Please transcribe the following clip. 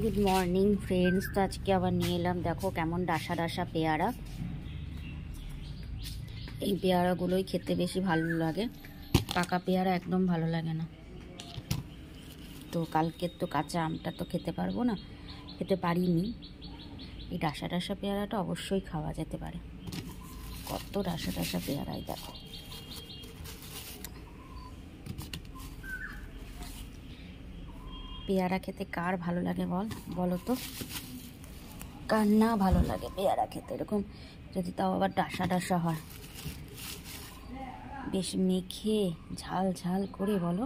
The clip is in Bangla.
Good morning friends. তো আজকে আবার নিয়ে এলাম, দেখো কেমন ডাসা ডাসা পেয়ারা। এই পেয়ারাগুলোই খেতে বেশি ভালো লাগে, পাকা পেয়ারা একদম ভালো লাগে না। তো কালকের তো কাঁচা আমটা তো খেতে পারবো না, খেতে পারিনি। এই ডাসা ডাসা পেয়ারাটা অবশ্যই খাওয়া যেতে পারে। কত ডাসা ডাসা পেয়ারাই দেখো। পেয়ারা খেতে কার ভালো লাগে বলো তো, কার না ভালো লাগে পেয়ারা খেতে? এরকম যদি তাও আবার ডাসা ডাসা হয়, বেশ মেখে ঝাল ঝাল করে, বলো।